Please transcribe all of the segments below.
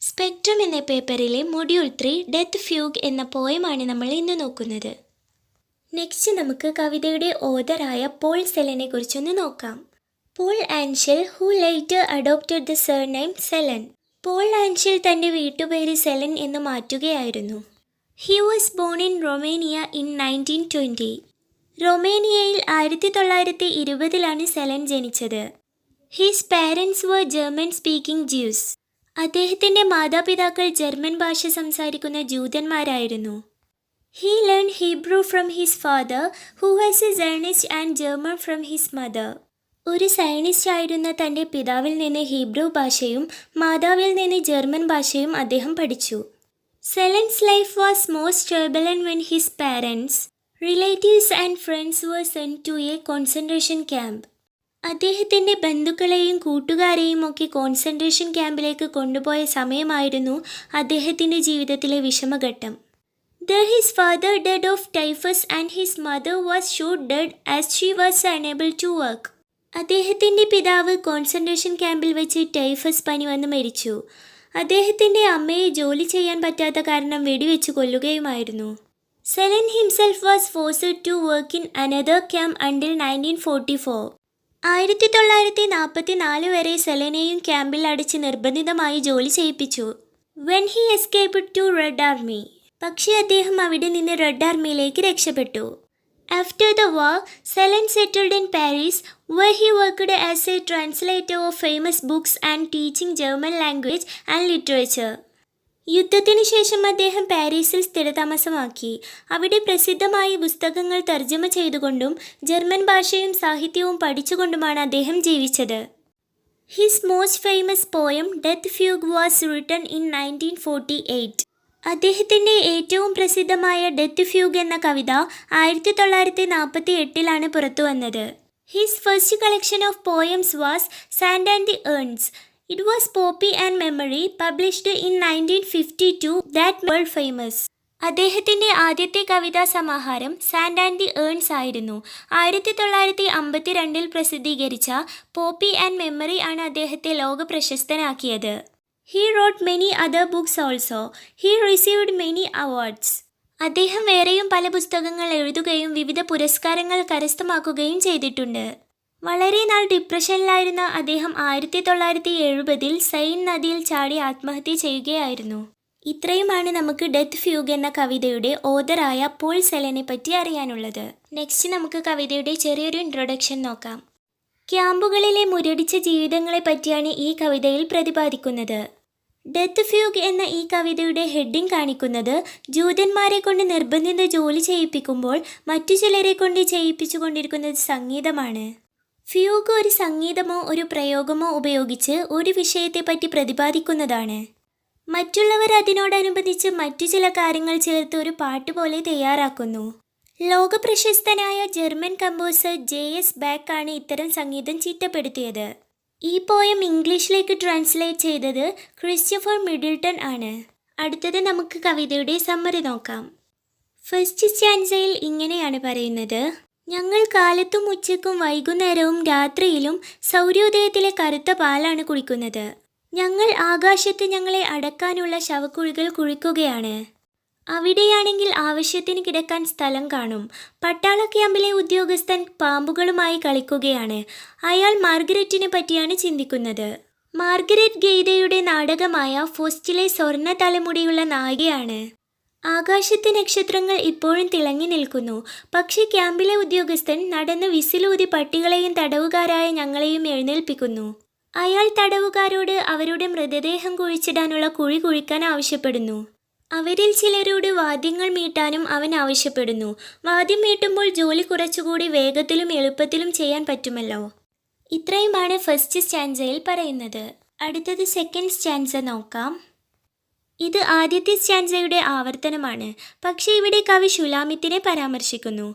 Spectrum എന്ന പേപ്പറിലെ Module-3 death fugue എന്ന പോയമാണ് നമ്മൾ ഇന്ന് നോക്കുന്നത്. നെക്സ്റ്റ് നമുക്ക് കവിതയുടെ ഓതറായ പോൾ സെലനെ കുറിച്ചൊന്ന് നോക്കാം. Paul Ancel who later adopted the surname Celan. Paul Ancel തൻ്റെ വീട്ടുപേര് സെലൻ എന്ന് മാറ്റുകയായിരുന്നു. He was born in Romania in 1920. റൊമേനിയയിൽ 1920 സെലൻ ജനിച്ചത്. His parents were German speaking Jews. അദ്ദേഹത്തിൻ്റെ മാതാപിതാക്കൾ ജർമ്മൻ ഭാഷ സംസാരിക്കുന്ന ജൂതന്മാരായിരുന്നു. He learn Hebrew from his father who was a Zionist and German from his mother. ഒരു സയനിസ്റ്റ് ആയിരുന്ന തൻ്റെ പിതാവിൽ നിന്ന് ഹീബ്രു ഭാഷയും മാതാവിൽ നിന്ന് ജർമ്മൻ ഭാഷയും അദ്ദേഹം പഠിച്ചു. Celan's life was most turbulent when his parents, relatives and friends were sent to a concentration camp. അദ്ദേഹത്തിൻ്റെ ബന്ധുക്കളെയും കൂട്ടുകാരെയും ഒക്കെ കോൺസെൻട്രേഷൻ ക്യാമ്പിലേക്ക് കൊണ്ടുപോയ സമയമായിരുന്നു അദ്ദേഹത്തിൻ്റെ ജീവിതത്തിലെ വിഷമഘട്ടം. His father died of typhus and his mother was shot dead as she was unable to work. അദ്ദേഹത്തിൻ്റെ പിതാവ് കോൺസെൻട്രേഷൻ ക്യാമ്പിൽ വെച്ച് ടൈഫസ് പനി വന്ന് മരിച്ചു. അദ്ദേഹത്തിൻ്റെ അമ്മയെ ജോലി ചെയ്യാൻ പറ്റാത്ത കാരണം വെടിവെച്ച് കൊല്ലുകയുമായിരുന്നു. Celan himself was forced to work in another camp until 1944. 1944 വരെ സെലനെയും ക്യാമ്പിൽ അടച്ച് നിർബന്ധിതമായി ജോലി ചെയ്യിപ്പിച്ചു. When he escaped to Red Army. പക്ഷേ അദ്ദേഹം അവിടെ നിന്ന് റെഡ് ആർമിയിലേക്ക് രക്ഷപ്പെട്ടു. After the war Celan settled in Paris where he worked as a translator of famous books and teaching German language and literature. യുദ്ധത്തിനു ശേഷം അദ്ദേഹം പാരീസിൽ സ്ഥിരതാമസമാക്കി. അവിടെ പ്രസിദ്ധമായ പുസ്തകങ്ങൾ തർജ്ജമ ചെയ്തുകൊണ്ടും ജർമ്മൻ ഭാഷയും സാഹിത്യവും പഠിച്ചുകൊണ്ടുമാണ് അദ്ദേഹം ജീവിച്ചത്. His most famous poem death fugue was written in 1948. അദ്ദേഹത്തിൻ്റെ ഏറ്റവും പ്രസിദ്ധമായ ഡെത്ത് ഫ്യൂഗ് എന്ന കവിത 1948 പുറത്തു വന്നത്. His first collection of poems was sand and the earns. It was Poppy and Memory, published in 1952, that world famous. അദ്ദേഹത്തിൻ്റെ ആദ്യത്തെ കവിതാ സമാഹാരം സാൻഡ് ആൻഡ് ദി ഏൺസ് ആയിരുന്നു. 1952 പ്രസിദ്ധീകരിച്ച പോപ്പി ആൻഡ് മെമ്മറി ആണ് അദ്ദേഹത്തെ ലോകപ്രശസ്തനാക്കിയത്. He wrote many other books also. He received many awards. അദ്ദേഹം വേറെയും പല പുസ്തകങ്ങൾ എഴുതുകയും വിവിധ പുരസ്കാരങ്ങൾ കരസ്ഥമാക്കുകയും ചെയ്തിട്ടുണ്ട്. വളരെ നാൾ ഡിപ്രഷനിലായിരുന്ന അദ്ദേഹം 1970 സൈൻ നദിയിൽ ചാടി ആത്മഹത്യ ചെയ്യുകയായിരുന്നു. ഇത്രയുമാണ് നമുക്ക് ഡെത്ത് ഫ്യൂഗ് എന്ന കവിതയുടെ ഓതറായ പോൾ സെലനെ പറ്റി അറിയാനുള്ളത്. നെക്സ്റ്റ് നമുക്ക് കവിതയുടെ ചെറിയൊരു ഇൻട്രൊഡക്ഷൻ നോക്കാം. ക്യാമ്പുകളിലെ മുരടിച്ച ജീവിതങ്ങളെ പറ്റിയാണ് ഈ കവിതയിൽ പ്രതിപാദിക്കുന്നത്. ഡെത്ത് ഫ്യൂഗ് എന്ന ഈ കവിതയുടെ ഹെഡിങ് കാണിക്കുന്നത് ജൂതന്മാരെ കൊണ്ട് നിർബന്ധിത ജോലി ചെയ്യിപ്പിക്കുമ്പോൾ മറ്റു ചിലരെ കൊണ്ട് ചെയ്യിപ്പിച്ചുകൊണ്ടിരിക്കുന്നത് സംഗീതമാണ്. ഫ്യൂഗ് ഒരു സംഗീതമോ ഒരു പ്രയോഗമോ ഉപയോഗിച്ച് ഒരു വിഷയത്തെപ്പറ്റി പ്രതിപാദിക്കുന്നതാണ്. മറ്റുള്ളവർ അതിനോടനുബന്ധിച്ച് മറ്റു ചില കാര്യങ്ങൾ ചേർത്ത് ഒരു പാട്ട് പോലെ തയ്യാറാക്കുന്നു. ലോകപ്രശസ്തനായ ജർമ്മൻ കമ്പോസർ JS ബാക്ക് ആണ് ഇത്തരം സംഗീതം ചിട്ടപ്പെടുത്തിയത്. ഈ പോയം ഇംഗ്ലീഷിലേക്ക് ട്രാൻസ്ലേറ്റ് ചെയ്തത് ക്രിസ്റ്റഫർ മിഡിൽട്ടൺ ആണ്. അടുത്തത് നമുക്ക് കവിതയുടെ സമ്മറി നോക്കാം. ഫസ്റ്റ് സ്റ്റാൻസയിൽ ഇങ്ങനെയാണ് പറയുന്നത്: ഞങ്ങൾ കാലത്തും ഉച്ചയ്ക്കും വൈകുന്നേരവും രാത്രിയിലും സൗര്യോദയത്തിലെ കറുത്ത പാലാണ് കുടിക്കുന്നത്. ഞങ്ങൾ ആകാശത്ത് ഞങ്ങളെ അടക്കാനുള്ള ശവക്കുഴികൾ കുഴിക്കുകയാണ്. അവിടെയാണെങ്കിൽ ആവശ്യത്തിന് കിടക്കാൻ സ്ഥലം കാണും. പട്ടാള ക്യാമ്പിലെ ഉദ്യോഗസ്ഥൻ പാമ്പുകളുമായി കളിക്കുകയാണ്. അയാൾ മാർഗരറ്റിനെ പറ്റിയാണ് ചിന്തിക്കുന്നത്. മാർഗരറ്റ് ഗെയ്തയുടെ നാടകമായ ഫോസ്റ്റിലെ സ്വർണ്ണ തലമുടിയുള്ള നായികയാണ്. ആകാശത്തെ നക്ഷത്രങ്ങൾ ഇപ്പോഴും തിളങ്ങി നിൽക്കുന്നു. പക്ഷേ ക്യാമ്പിലെ ഉദ്യോഗസ്ഥൻ നടന്ന് വിസിലൂതി പട്ടികളെയും തടവുകാരായ ഞങ്ങളെയും എഴുന്നേൽപ്പിക്കുന്നു. അയാൾ തടവുകാരോട് അവരുടെ മൃതദേഹം കുഴിച്ചിടാനുള്ള കുഴി കുഴിക്കാൻ ആവശ്യപ്പെടുന്നു. അവരിൽ ചിലരോട് വാദ്യങ്ങൾ മീട്ടാനും അവൻ ആവശ്യപ്പെടുന്നു. വാദ്യം മീട്ടുമ്പോൾ ജോലി കുറച്ചുകൂടി വേഗത്തിലും എളുപ്പത്തിലും ചെയ്യാൻ പറ്റുമല്ലോ. ഇത്രയുമാണ് ഫസ്റ്റ് സ്റ്റാൻസയിൽ പറയുന്നത്. അടുത്തത് സെക്കൻഡ് സ്റ്റാൻസ നോക്കാം. ഇത് ആദ്യത്തെ സ്റ്റാൻസയുടെ ആവർത്തനമാണ്. പക്ഷേ ഇവിടെ കവി ശുലാമിത്തിനെ പരാമർശിക്കുന്നു.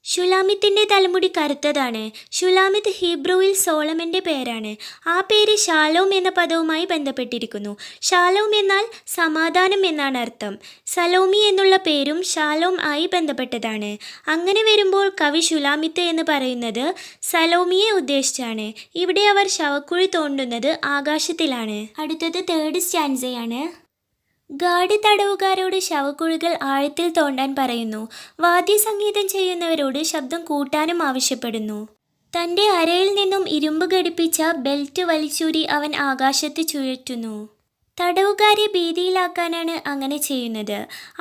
ഷുലാമിത്തിൻ്റെ തലമുടി കറുത്തതാണ്. ഷുലാമിത്ത് ഹീബ്രുവിൽ സോളമൻ്റെ പേരാണ്. ആ പേര് ഷാലോം എന്ന പദവുമായി ബന്ധപ്പെട്ടിരിക്കുന്നു. ഷാലോം എന്നാൽ സമാധാനം എന്നാണ് അർത്ഥം. സലോമി എന്നുള്ള പേരും ഷാലോം ആയി ബന്ധപ്പെട്ടതാണ്. അങ്ങനെ വരുമ്പോൾ കവി ഷുലാമിത്ത് എന്ന് പറയുന്നത് സലോമിയെ ഉദ്ദേശിച്ചാണ്. ഇവിടെ അവർ ശവക്കുഴി തോണ്ടുന്നത് ആകാശത്തിലാണ്. അടുത്തത് തേർഡ് സ്റ്റാൻസയാണ്. ഗാർഡ് തടവുകാരോട് ശവക്കുഴികൾ ആഴത്തിൽ തോണ്ടാൻ പറയുന്നു. വാദ്യസംഗീതം ചെയ്യുന്നവരോട് ശബ്ദം കൂട്ടാനും ആവശ്യപ്പെടുന്നു. തൻ്റെ അരയിൽ നിന്നും ഇരുമ്പ് ഘടിപ്പിച്ച ബെൽറ്റ് വലിച്ചൂരി അവൻ ആകാശത്ത് ചുഴറ്റുന്നു. തടവുകാരെ ഭീതിയിലാക്കാനാണ് അങ്ങനെ ചെയ്യുന്നത്.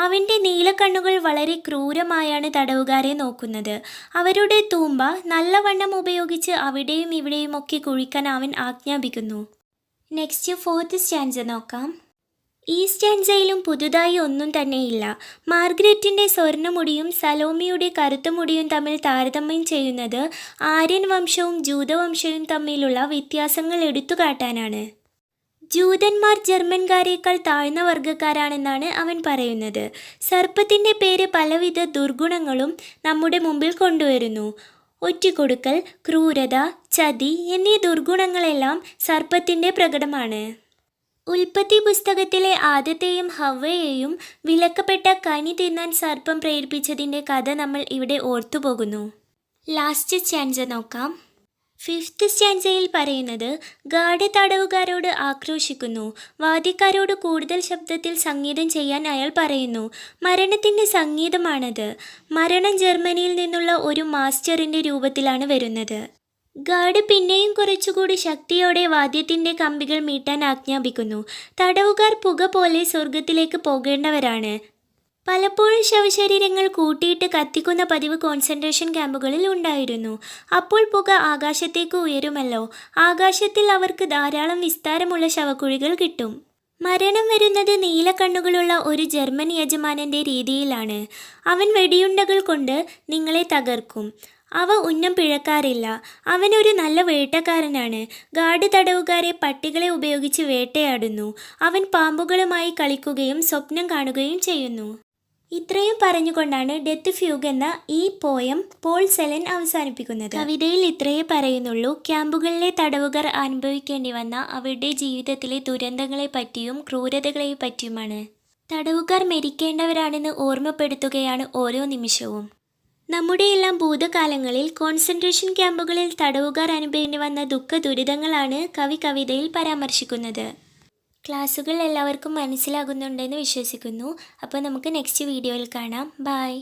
അവൻ്റെ നീലക്കണ്ണുകൾ വളരെ ക്രൂരമായാണ് തടവുകാരെ നോക്കുന്നത്. അവരുടെ തൂമ്പ നല്ലവണ്ണം ഉപയോഗിച്ച് അവിടെയും ഇവിടെയുമൊക്കെ കുഴിക്കാൻ അവൻ ആജ്ഞാപിക്കുന്നു. നെക്സ്റ്റ് ഫോർത്ത് സ്റ്റാൻസ നോക്കാം. ഈ സ്റ്റാൻസയിലും പുതുതായി ഒന്നും തന്നെയില്ല. മാർഗ്രറ്റിൻ്റെ സ്വർണ്ണമുടിയും സലോമിയുടെ കറുത്ത മുടിയും തമ്മിൽ താരതമ്യം ചെയ്യുന്നത് ആര്യൻ വംശവും ജൂതവംശവും തമ്മിലുള്ള വ്യത്യാസങ്ങൾ എടുത്തുകാട്ടാനാണ്. ജൂതന്മാർ ജർമ്മൻകാരേക്കാൾ താഴ്ന്ന വർഗ്ഗക്കാരാണെന്നാണ് അവൻ പറയുന്നത്. സർപ്പത്തിൻ്റെ പേര് പലവിധ ദുർഗുണങ്ങളും നമ്മുടെ മുമ്പിൽ കൊണ്ടുവരുന്നു. ഒറ്റിക്കൊടുക്കൽ, ക്രൂരത, ചതി എന്നീ ദുർഗുണങ്ങളെല്ലാം സർപ്പത്തിൻ്റെ പ്രകടമാണ്. ഉൽപ്പത്തി പുസ്തകത്തിലെ ആദത്തെയും ഹവ്വയെയും വിലക്കപ്പെട്ട കനി തിന്നാൻ സർപ്പം പ്രേരിപ്പിച്ചതിൻ്റെ കഥ നമ്മൾ ഇവിടെ ഓർത്തുപോകുന്നു. ലാസ്റ്റ് സ്റ്റാൻസ നോക്കാം. ഫിഫ്ത്ത് സ്റ്റാൻസയിൽ പറയുന്നത് ഗാർഡ് തടവുകാരോട് ആക്രോശിക്കുന്നു. വാദ്യക്കാരോട് കൂടുതൽ ശബ്ദത്തിൽ സംഗീതം ചെയ്യാൻ അയാൾ പറയുന്നു. മരണത്തിൻ്റെ സംഗീതമാണത്. മരണം ജർമ്മനിയിൽ നിന്നുള്ള ഒരു മാസ്റ്ററിൻ്റെ രൂപത്തിലാണ് വരുന്നത്. ഗാർഡ് പിന്നെയും കുറച്ചുകൂടി ശക്തിയോടെ വാദ്യത്തിൻ്റെ കമ്പികൾ മീട്ടാൻ ആജ്ഞാപിക്കുന്നു. തടവുകാർ പുക പോലെ സ്വർഗത്തിലേക്ക് പോകേണ്ടവരാണ്. പലപ്പോഴും ശവശരീരങ്ങൾ കൂട്ടിയിട്ട് കത്തിക്കുന്ന പതിവ് കോൺസെൻട്രേഷൻ ക്യാമ്പുകളിൽ ഉണ്ടായിരുന്നു. അപ്പോൾ പുക ആകാശത്തേക്ക് ഉയരുമല്ലോ. ആകാശത്തിൽ അവർക്ക് ധാരാളം വിസ്താരമുള്ള ശവക്കുഴികൾ കിട്ടും. മരണം വരുന്നത് നീലക്കണ്ണുകളുള്ള ഒരു ജർമ്മൻ യജമാനൻ്റെ രീതിയിലാണ്. അവൻ വെടിയുണ്ടകൾ കൊണ്ട് നിങ്ങളെ തകർക്കും. അവ ഉന്നം പിഴക്കാറില്ല. അവനൊരു നല്ല വേട്ടക്കാരനാണ്. ഗാർഡ് തടവുകാരെ പട്ടികളെ ഉപയോഗിച്ച് വേട്ടയാടുന്നു. അവൻ പാമ്പുകളുമായി കളിക്കുകയും സ്വപ്നം കാണുകയും ചെയ്യുന്നു. ഇത്രയും പറഞ്ഞുകൊണ്ടാണ് ഡെത്ത് ഫ്യൂഗ് എന്ന ഈ പോയം പോൾ സെലൻ അവസാനിപ്പിക്കുന്നത്. കവിതയിൽ ഇത്രയേ പറയുന്നുള്ളൂ. ക്യാമ്പുകളിലെ തടവുകാർ അനുഭവിക്കേണ്ടി വന്ന അവരുടെ ജീവിതത്തിലെ ദുരന്തങ്ങളെ പറ്റിയും ക്രൂരതകളെ പറ്റിയുമാണ്. തടവുകാർ മരിക്കേണ്ടവരാണെന്ന് ഓർമ്മപ്പെടുത്തുകയാണ് ഓരോ നിമിഷവും. നമ്മുടെയെല്ലാം ഭൂതകാലങ്ങളിൽ കോൺസെൻട്രേഷൻ ക്യാമ്പുകളിൽ തടവുകാർ അനുഭവേണ്ടി വന്ന ദുഃഖ ദുരിതങ്ങളാണ് കവി കവിതയിൽ പരാമർശിക്കുന്നത്. ക്ലാസ്സുകൾ എല്ലാവർക്കും മനസ്സിലാകുന്നുണ്ടെന്ന് വിശ്വസിക്കുന്നു. അപ്പോൾ നമുക്ക് നെക്സ്റ്റ് വീഡിയോയിൽ കാണാം. ബൈ.